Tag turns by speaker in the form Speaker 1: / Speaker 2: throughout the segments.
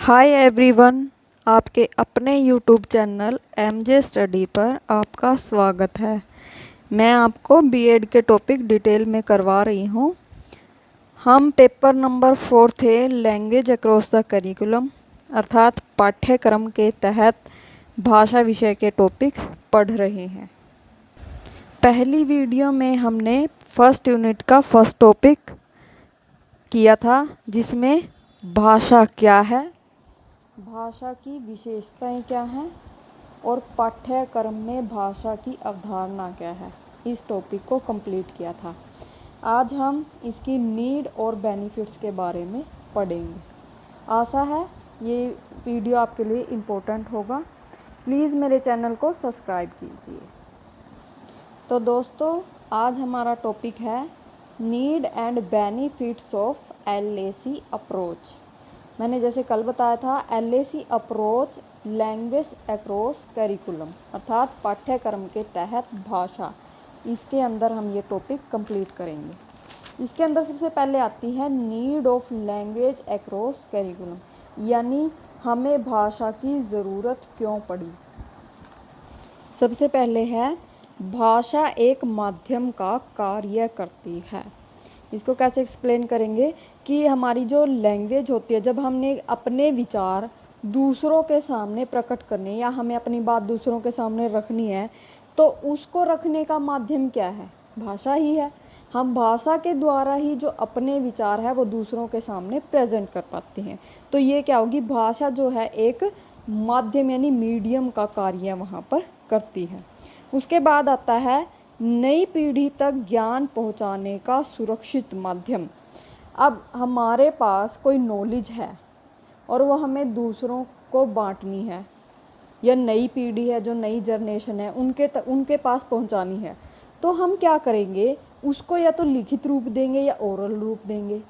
Speaker 1: Hi everyone, आपके अपने YouTube channel MJ study पर आपका स्वागत है। मैं आपको बीएड के टॉपिक डिटेल में करवा रही हूँ। हम पेपर नंबर 4 थे लैंग्वेज अक्रॉस द करिकुलम अर्थात पाठ्यक्रम के तहत भाषा विषय के टॉपिक पढ़ रहे हैं। पहली वीडियो में हमने फर्स्ट यूनिट का फर्स्ट टॉपिक किया था, जिसमें भाषा क्या है, भाषा की विशेषताएं क्या हैं और पाठ्यक्रम में भाषा की अवधारणा क्या है। इस टॉपिक को कंप्लीट किया था। आज हम इसकी नीड और बेनिफिट्स के बारे में पढ़ेंगे। आशा है ये वीडियो आपके लिए इम्पोर्टेंट होगा। प्लीज़ मेरे चैनल को सब्सक्राइब कीजिए। तो दोस्तों, आज हमारा टॉपिक है need and benefits of LAC approach. मैंने जैसे कल बताया था, LAC approach language across curriculum अर्थात पाठ्यक्रम के तहत भाषा, इसके अंदर हम ये टॉपिक कंप्लीट करेंगे। इसके अंदर सबसे पहले आती है need of language across curriculum, यानी हमें भाषा की ज़रूरत क्यों पड़ी। सबसे पहले है भाषा एक माध्यम का कार्य करती है। इसको कैसे एक्सप्लेन करेंगे कि हमारी जो लैंग्वेज होती है, जब हमने अपने विचार दूसरों के सामने प्रकट करने या हमें अपनी बात दूसरों के सामने रखनी है, तो उसको रखने का माध्यम क्या है? भाषा ही है। हम भाषा के द्वारा ही जो अपने विचार है वो दूसरों के सामने प्रेजेंट कर पाते हैं। तो ये क्या होगी, भाषा जो है एक माध्यम यानी मीडियम का कार्य वहाँ पर करती है। उसके बाद आता है नई पीढ़ी तक ज्ञान पहुंचाने का सुरक्षित माध्यम। अब हमारे पास कोई नॉलेज है और वो हमें दूसरों को बांटनी है, या नई पीढ़ी है जो नई जनरेशन है उनके पास पहुंचानी है, तो हम क्या करेंगे, उसको या तो लिखित रूप देंगे या ओरल रूप देंगे।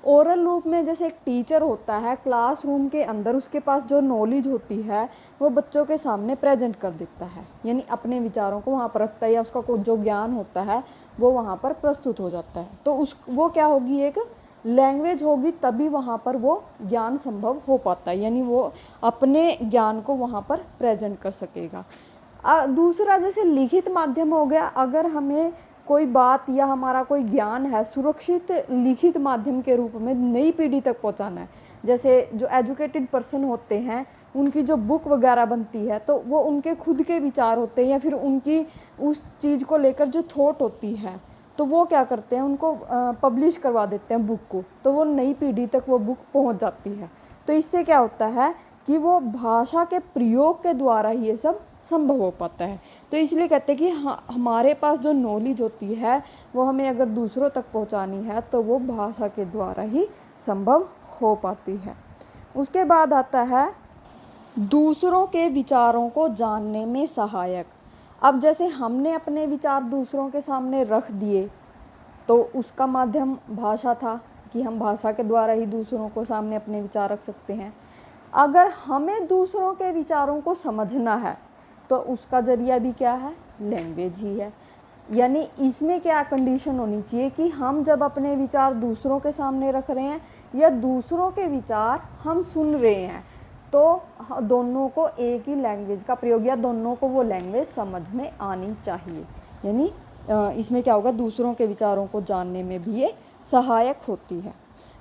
Speaker 1: ओरल रूप में जैसे एक टीचर होता है क्लासरूम के अंदर, उसके पास जो नॉलेज होती है वो बच्चों के सामने प्रेजेंट कर देता है, यानी अपने विचारों को वहाँ पर रखता है, या उसका जो ज्ञान होता है वो वहाँ पर प्रस्तुत हो जाता है। तो वो क्या होगी, एक लैंग्वेज होगी, तभी वहाँ पर वो ज्ञान संभव हो पाता है, यानी वो अपने ज्ञान को वहाँ पर प्रेजेंट कर सकेगा। दूसरा जैसे लिखित माध्यम हो गया, अगर हमें कोई बात या हमारा कोई ज्ञान है सुरक्षित लिखित माध्यम के रूप में नई पीढ़ी तक पहुंचाना है, जैसे जो एजुकेटेड पर्सन होते हैं उनकी जो बुक वगैरह बनती है तो वो उनके खुद के विचार होते हैं, या फिर उनकी उस चीज़ को लेकर जो थॉट होती है, तो वो क्या करते हैं, उनको पब्लिश करवा देते हैं बुक को, तो वो नई पीढ़ी तक वो बुक पहुंच जाती है। तो इससे क्या होता है कि वो भाषा के प्रयोग के द्वारा ही ये सब संभव हो पाता है। तो इसलिए कहते हैं कि हमारे पास जो नॉलेज होती है वो हमें अगर दूसरों तक पहुंचानी है तो वो भाषा के द्वारा ही संभव हो पाती है। उसके बाद आता है दूसरों के विचारों को जानने में सहायक। अब जैसे हमने अपने विचार दूसरों के सामने रख दिए तो उसका माध्यम भाषा था कि हम भाषा के द्वारा ही दूसरों को सामने अपने विचार रख सकते हैं। अगर हमें दूसरों के विचारों को समझना है तो उसका जरिया भी क्या है, लैंग्वेज ही है। यानी इसमें क्या कंडीशन होनी चाहिए कि हम जब अपने विचार दूसरों के सामने रख रहे हैं या दूसरों के विचार हम सुन रहे हैं, तो दोनों को एक ही लैंग्वेज का प्रयोग या दोनों को वो लैंग्वेज समझ में आनी चाहिए। यानी इसमें क्या होगा, दूसरों के विचारों को जानने में भी ये सहायक होती है।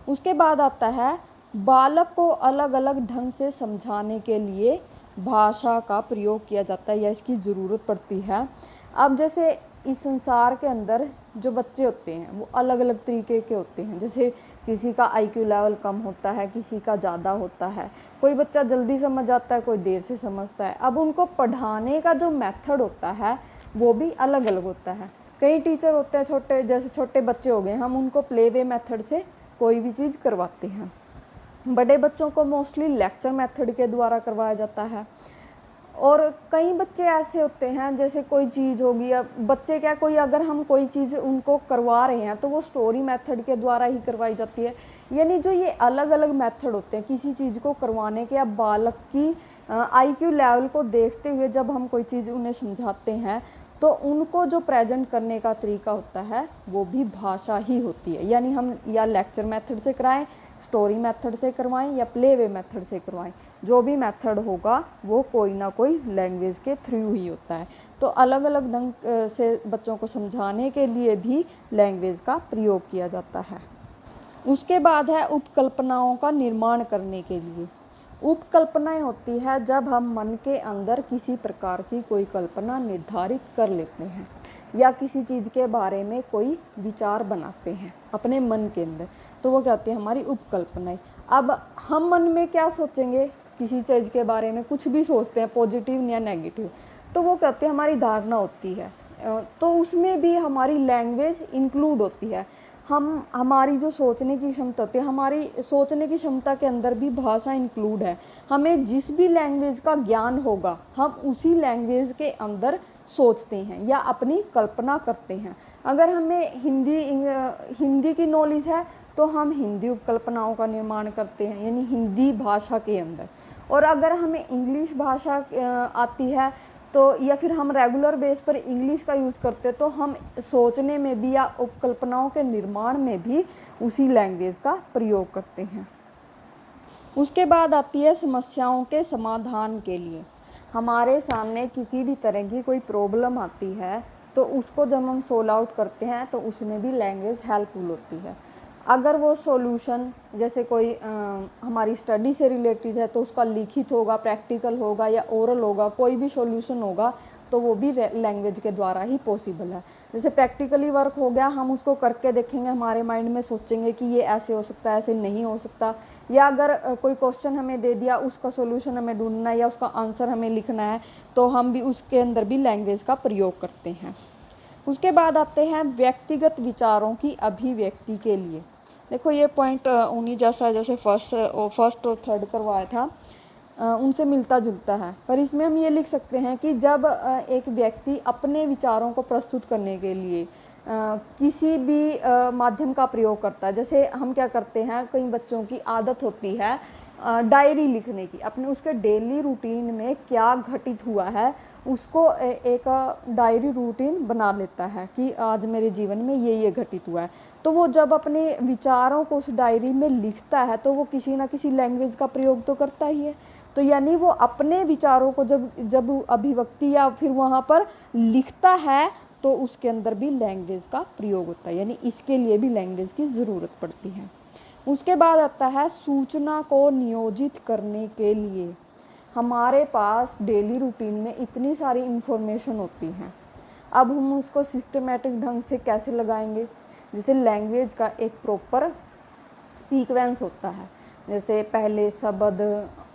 Speaker 1: उसके बाद आता है बालक को अलग अलग ढंग से समझाने के लिए भाषा का प्रयोग किया जाता है या इसकी ज़रूरत पड़ती है। अब जैसे इस संसार के अंदर जो बच्चे होते हैं वो अलग अलग तरीके के होते हैं, जैसे किसी का आईक्यू लेवल कम होता है, किसी का ज़्यादा होता है, कोई बच्चा जल्दी समझ आता है, कोई देर से समझता है। अब उनको पढ़ाने का जो मेथड होता है वो भी अलग अलग होता है। कई टीचर होते हैं जैसे छोटे बच्चे हो गए, हम उनको प्ले वे मेथड से कोई भी चीज़ करवाते हैं। बड़े बच्चों को मोस्टली लेक्चर मेथड के द्वारा करवाया जाता है। और कई बच्चे ऐसे होते हैं, जैसे कोई चीज़ होगी, अब बच्चे क्या, कोई अगर हम कोई चीज़ उनको करवा रहे हैं तो वो स्टोरी मेथड के द्वारा ही करवाई जाती है। यानी जो ये अलग अलग मेथड होते हैं किसी चीज़ को करवाने के, या बालक की आईक्यू लेवल को देखते हुए जब हम कोई चीज़ उन्हें समझाते हैं तो उनको जो प्रेजेंट करने का तरीका होता है वो भी भाषा ही होती है। यानी हम या लेक्चर मेथड से कराएं स्टोरी मेथड से करवाएं या प्ले वे मेथड से करवाएं, जो भी मेथड होगा वो कोई ना कोई लैंग्वेज के थ्रू ही होता है। तो अलग अलग ढंग से बच्चों को समझाने के लिए भी लैंग्वेज का प्रयोग किया जाता है। उसके बाद है उपकल्पनाओं का निर्माण करने के लिए। उपकल्पनाएं होती है जब हम मन के अंदर किसी प्रकार की कोई कल्पना निर्धारित कर लेते हैं या किसी चीज़ के बारे में कोई विचार बनाते हैं अपने मन के अंदर, तो वो क्या होती है, हमारी उपकल्पनाएं। अब हम मन में क्या सोचेंगे, किसी चीज़ के बारे में कुछ भी सोचते हैं पॉजिटिव या नेगेटिव, तो वो क्या होती है, हमारी धारणा होती है। तो उसमें भी हमारी लैंग्वेज इंक्लूड होती है। हमारी जो सोचने की क्षमता होती है, हमारी सोचने की क्षमता के अंदर भी भाषा इंक्लूड है। हमें जिस भी लैंग्वेज का ज्ञान होगा हम उसी लैंग्वेज के अंदर सोचते हैं या अपनी कल्पना करते हैं। अगर हमें हिंदी की नॉलेज है तो हम हिंदी उपकल्पनाओं का निर्माण करते हैं, यानी हिंदी भाषा के अंदर। और अगर हमें इंग्लिश भाषा आती है तो या फिर हम रेगुलर बेस पर इंग्लिश का यूज़ करते हैं, तो हम सोचने में भी या उपकल्पनाओं के निर्माण में भी उसी लैंग्वेज का प्रयोग करते हैं। उसके बाद आती है समस्याओं के समाधान के लिए। हमारे सामने किसी भी तरह की कोई प्रॉब्लम आती है तो उसको जब हम सोल्व आउट करते हैं तो उसमें भी लैंग्वेज हेल्पफुल होती है। अगर वो सॉल्यूशन जैसे कोई हमारी स्टडी से रिलेटेड है तो उसका लिखित होगा, प्रैक्टिकल होगा या ओरल होगा, कोई भी सॉल्यूशन होगा तो वो भी लैंग्वेज के द्वारा ही पॉसिबल है। जैसे प्रैक्टिकली वर्क हो गया, हम उसको करके देखेंगे, हमारे माइंड में सोचेंगे कि ये ऐसे हो सकता है, ऐसे नहीं हो सकता। या अगर कोई क्वेश्चन हमें दे दिया, उसका सॉल्यूशन हमें ढूंढना है या उसका आंसर हमें लिखना है, तो हम भी उसके अंदर भी लैंग्वेज का प्रयोग करते हैं। उसके बाद आते हैं व्यक्तिगत विचारों की अभिव्यक्ति के लिए। देखो ये पॉइंट उन्हीं जैसा जैसे फर्स्ट और थर्ड करवाया था उनसे मिलता जुलता है, पर इसमें हम ये लिख सकते हैं कि जब एक व्यक्ति अपने विचारों को प्रस्तुत करने के लिए किसी भी माध्यम का प्रयोग करता है। जैसे हम क्या करते हैं, कई बच्चों की आदत होती है डायरी लिखने की, अपने उसके डेली रूटीन में क्या घटित हुआ है उसको एक डायरी रूटीन बना लेता है कि आज मेरे जीवन में ये घटित हुआ है। तो वो जब अपने विचारों को उस डायरी में लिखता है तो वो किसी ना किसी लैंग्वेज का प्रयोग तो करता ही है। तो यानी वो अपने विचारों को जब अभिव्यक्ति या फिर वहाँ पर लिखता है तो उसके अंदर भी लैंग्वेज का प्रयोग होता है, यानी इसके लिए भी लैंग्वेज की ज़रूरत पड़ती है। उसके बाद आता है सूचना को नियोजित करने के लिए। हमारे पास डेली रूटीन में इतनी सारी इन्फॉर्मेशन होती हैं, अब हम उसको सिस्टमेटिक ढंग से कैसे लगाएंगे। जैसे लैंग्वेज का एक प्रॉपर सीक्वेंस होता है, जैसे पहले शब्द,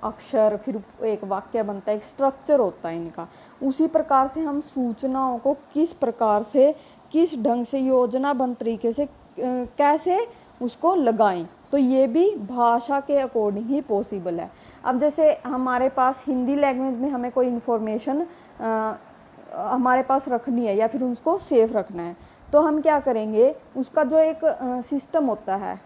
Speaker 1: अक्षर, फिर एक वाक्य बनता है, एक स्ट्रक्चर होता है इनका। उसी प्रकार से हम सूचनाओं को किस प्रकार से, किस ढंग से, योजनाबद्ध तरीके से कैसे उसको लगाएं, तो ये भी भाषा के अकॉर्डिंग ही पॉसिबल है। अब जैसे हमारे पास हिंदी लैंग्वेज में हमें कोई इन्फॉर्मेशन हमारे पास रखनी है या फिर उसको सेफ रखना है, तो हम क्या करेंगे, उसका जो एक सिस्टम होता है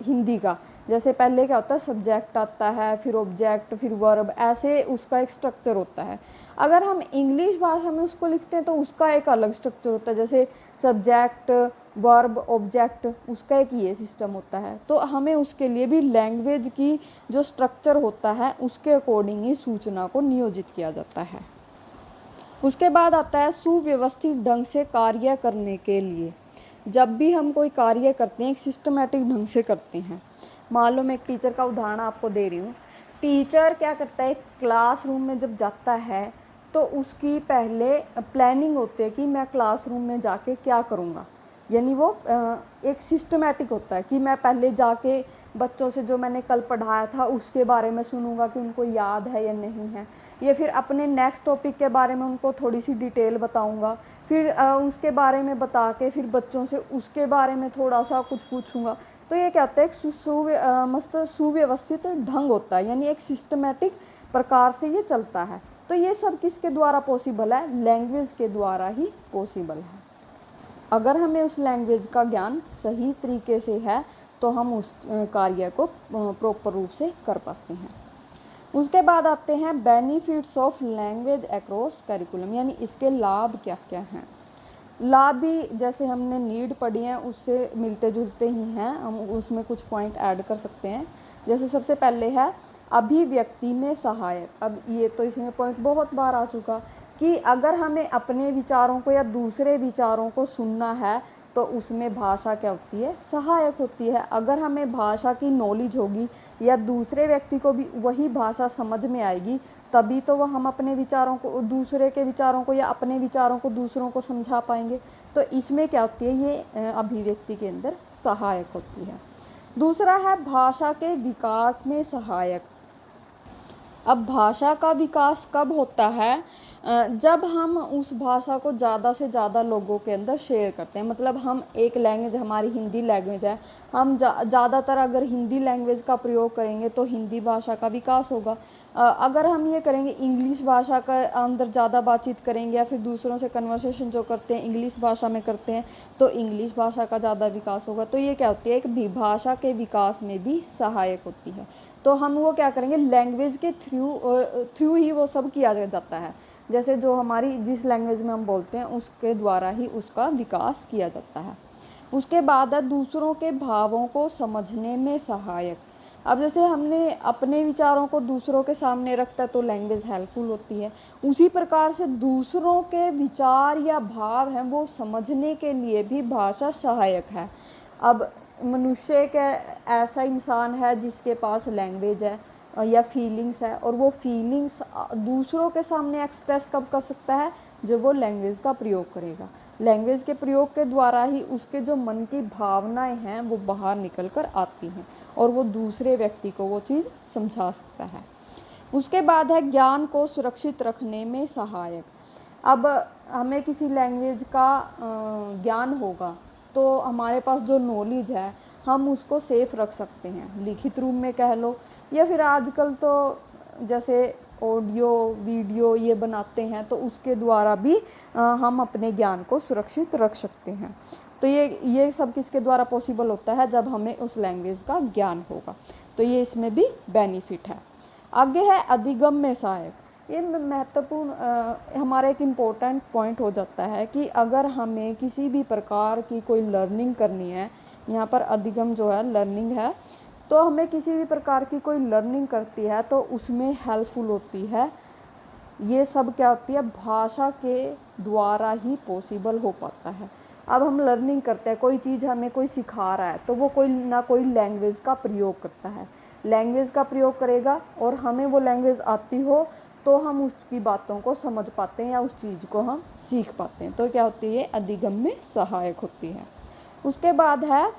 Speaker 1: हिंदी का, जैसे पहले क्या होता है, सब्जेक्ट आता है, फिर ऑब्जेक्ट, फिर वर्ब, ऐसे उसका एक स्ट्रक्चर होता है। अगर हम इंग्लिश भाषा में उसको लिखते हैं तो उसका एक अलग स्ट्रक्चर होता है, जैसे सब्जेक्ट, वर्ब, ऑब्जेक्ट, उसका एक ये सिस्टम होता है। तो हमें उसके लिए भी लैंग्वेज की जो स्ट्रक्चर होता है उसके अकॉर्डिंग ही सूचना को नियोजित किया जाता है। उसके बाद आता है सुव्यवस्थित ढंग से कार्य करने के लिए। जब भी हम कोई कार्य करते हैं एक सिस्टमेटिक ढंग से करते हैं। मान लो मैं एक टीचर का उदाहरण आपको दे रही हूँ। टीचर क्या करता है, क्लासरूम में जब जाता है तो उसकी पहले प्लानिंग होती है कि मैं क्लासरूम में जाके क्या करूँगा, यानी वो एक सिस्टमेटिक होता है कि मैं पहले जाके बच्चों से जो मैंने कल पढ़ाया था उसके बारे में सुनूंगा कि उनको याद है या नहीं है, या फिर अपने नेक्स्ट टॉपिक के बारे में उनको थोड़ी सी डिटेल बताऊंगा, फिर उसके बारे में बता के फिर बच्चों से उसके बारे में थोड़ा सा कुछ पूछूंगा। तो ये कहते हैं एक सुव्यवस्थित ढंग होता है, यानी एक सिस्टमेटिक प्रकार से ये चलता है। तो ये सब किसके द्वारा पॉसिबल है, लैंग्वेज के द्वारा ही पॉसिबल है। अगर हमें उस लैंग्वेज का ज्ञान सही तरीके से है तो हम उस कार्य को प्रॉपर रूप से कर पाते हैं। उसके बाद आते हैं benefits of language across curriculum, यानी इसके लाभ क्या क्या हैं। लाभ भी जैसे हमने नीड पढ़ी है उससे मिलते जुलते ही हैं, हम उसमें कुछ पॉइंट ऐड कर सकते हैं। जैसे सबसे पहले है अभिव्यक्ति में सहायक। अब ये तो इसमें पॉइंट बहुत बार आ चुका कि अगर हमें अपने विचारों को या दूसरे विचारों को सुनना है तो उसमें भाषा क्या होती है, सहायक होती है। अगर हमें भाषा की नॉलेज होगी या दूसरे व्यक्ति को भी वही भाषा समझ में आएगी, तभी तो वह हम अपने विचारों को, दूसरे के विचारों को या अपने विचारों को दूसरों को समझा पाएंगे। तो इसमें क्या होती है, ये अभिव्यक्ति के अंदर सहायक होती है। दूसरा है भाषा के विकास में सहायक। अब भाषा का विकास कब होता है, जब हम उस भाषा को ज़्यादा से ज़्यादा लोगों के अंदर शेयर करते हैं। मतलब हम एक लैंग्वेज, हमारी हिंदी लैंग्वेज है, हम ज़्यादातर अगर हिंदी लैंग्वेज का प्रयोग करेंगे तो हिंदी भाषा का विकास होगा। अगर हम ये करेंगे इंग्लिश भाषा का अंदर ज़्यादा बातचीत करेंगे या फिर दूसरों से कन्वर्सेशन जो करते हैं इंग्लिश भाषा में करते हैं तो इंग्लिश भाषा का ज़्यादा विकास होगा। तो ये क्या होती है, एक भाषा के विकास में भी सहायक होती है। तो हम वो क्या करेंगे, लैंग्वेज के थ्रू ही वो सब किया जाता है। जैसे जो हमारी जिस लैंग्वेज में हम बोलते हैं उसके द्वारा ही उसका विकास किया जाता है। उसके बाद है दूसरों के भावों को समझने में सहायक। अब जैसे हमने अपने विचारों को दूसरों के सामने रखता है तो लैंग्वेज हेल्पफुल होती है। उसी प्रकार से दूसरों के विचार या भाव हैं वो समझने के लिए भी भाषा सहायक है। अब मनुष्य एक ऐसा इंसान है जिसके पास लैंग्वेज है या फीलिंग्स है, और वो फीलिंग्स दूसरों के सामने एक्सप्रेस कब कर सकता है, जब वो लैंग्वेज का प्रयोग करेगा। लैंग्वेज के प्रयोग के द्वारा ही उसके जो मन की भावनाएं हैं वो बाहर निकल कर आती हैं और वो दूसरे व्यक्ति को वो चीज़ समझा सकता है। उसके बाद है ज्ञान को सुरक्षित रखने में सहायक। अब हमें किसी लैंग्वेज का ज्ञान होगा तो हमारे पास जो नॉलेज है हम उसको सेफ रख सकते हैं, लिखित रूप में कह लो या फिर आजकल तो जैसे ऑडियो वीडियो ये बनाते हैं तो उसके द्वारा भी हम अपने ज्ञान को सुरक्षित रख सकते हैं। तो ये सब किसके द्वारा पॉसिबल होता है, जब हमें उस लैंग्वेज का ज्ञान होगा। तो ये इसमें भी बेनिफिट है। आगे है अधिगम में सहायक। ये महत्वपूर्ण हमारा एक इम्पोर्टेंट पॉइंट हो जाता है कि अगर हमें किसी भी प्रकार की कोई लर्निंग करनी है, यहाँ पर अधिगम जो है लर्निंग है, तो हमें किसी भी प्रकार की कोई लर्निंग करती है तो उसमें हेल्पफुल होती है। ये सब क्या होती है, भाषा के द्वारा ही पॉसिबल हो पाता है। अब हम लर्निंग करते हैं, कोई चीज़ हमें कोई सिखा रहा है तो वो कोई ना कोई लैंग्वेज का प्रयोग करता है, लैंग्वेज का प्रयोग करेगा और हमें वो लैंग्वेज आती हो तो हम उसकी बातों को समझ पाते हैं या उस चीज़ को हम सीख पाते हैं। तो क्या होती है, अधिगम में सहायक होती है। उसके बाद है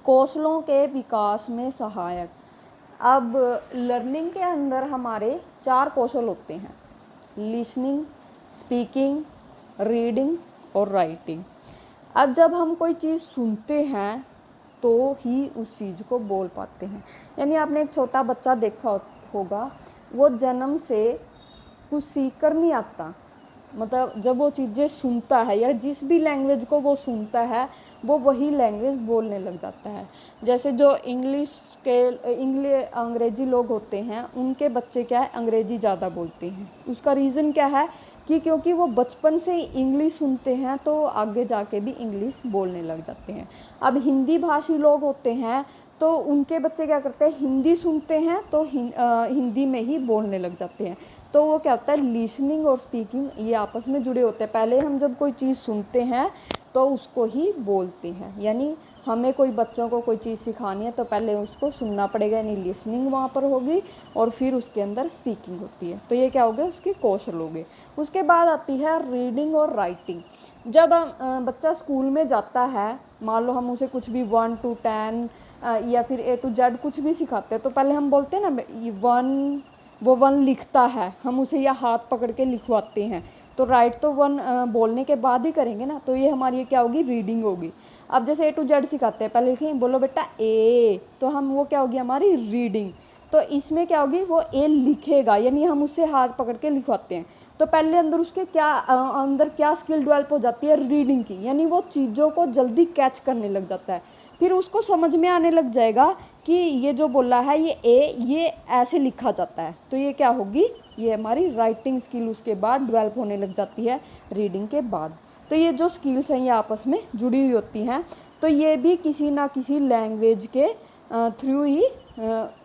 Speaker 1: कौशलों के विकास में सहायक। अब लर्निंग के अंदर हमारे 4 कौशल होते हैं, लिसनिंग, स्पीकिंग, रीडिंग और राइटिंग। अब जब हम कोई चीज़ सुनते हैं तो ही उस चीज़ को बोल पाते हैं। यानी आपने एक छोटा बच्चा देखा होगा, वो जन्म से कुछ सीख कर नहीं आता, मतलब जब वो चीज़ें सुनता है या जिस भी लैंग्वेज को वो सुनता है वो वही लैंग्वेज बोलने लग जाता है। जैसे जो अंग्रेज़ी लोग होते हैं उनके बच्चे क्या है, अंग्रेज़ी ज़्यादा बोलते हैं। उसका रीज़न क्या है कि क्योंकि वो बचपन से ही इंग्लिश सुनते हैं तो आगे जाके भी इंग्लिश बोलने लग जाते हैं। अब हिंदी भाषी लोग होते हैं तो उनके बच्चे क्या करते हैं, हिंदी सुनते हैं तो हिंदी में ही बोलने लग जाते हैं। तो वो क्या होता है, लिसनिंग और स्पीकिंग ये आपस में जुड़े होते हैं। पहले हम जब कोई चीज़ सुनते हैं तो उसको ही बोलते हैं। यानी हमें कोई बच्चों को कोई चीज़ सिखानी है तो पहले उसको सुनना पड़ेगा, यानी लिसनिंग वहाँ पर होगी और फिर उसके अंदर स्पीकिंग होती है। तो ये क्या हो गया, उसके कौशल हो गए। उसके बाद आती है रीडिंग और राइटिंग। जब बच्चा स्कूल में जाता है, मान लो हम उसे कुछ भी 1 to 10 या फिर A to Z कुछ भी सिखाते हैं तो पहले हम बोलते हैं ना ये 1, वो 1 लिखता है, हम उसे या हाथ पकड़ के लिखवाते हैं। तो राइट तो 1 बोलने के बाद ही करेंगे ना, तो ये हमारी क्या होगी, रीडिंग होगी। अब जैसे A to Z सिखाते हैं, पहले लिखेंगे बोलो बेटा ए, तो हम वो क्या होगी हमारी रीडिंग। तो इसमें क्या होगी, वो ए लिखेगा, यानी हम उससे हाथ पकड़ के लिखवाते हैं। तो पहले अंदर उसके अंदर क्या स्किल डेवलप हो जाती है, रीडिंग की, यानी वो चीज़ों को जल्दी कैच करने लग जाता है। फिर उसको समझ में आने लग जाएगा कि ये जो बोला है ये ए, ये ऐसे लिखा जाता है। तो ये क्या होगी, ये हमारी राइटिंग स्किल उसके बाद डेवलप होने लग जाती है रीडिंग के बाद। तो ये जो स्किल्स हैं ये आपस में जुड़ी हुई होती हैं, तो ये भी किसी ना किसी लैंग्वेज के थ्रू ही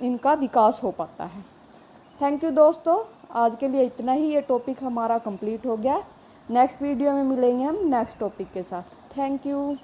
Speaker 1: इनका विकास हो पाता है। थैंक यू दोस्तों, आज के लिए इतना ही। ये टॉपिक हमारा कंप्लीट हो गया। नेक्स्ट वीडियो में मिलेंगे हम नेक्स्ट टॉपिक के साथ। Thank you.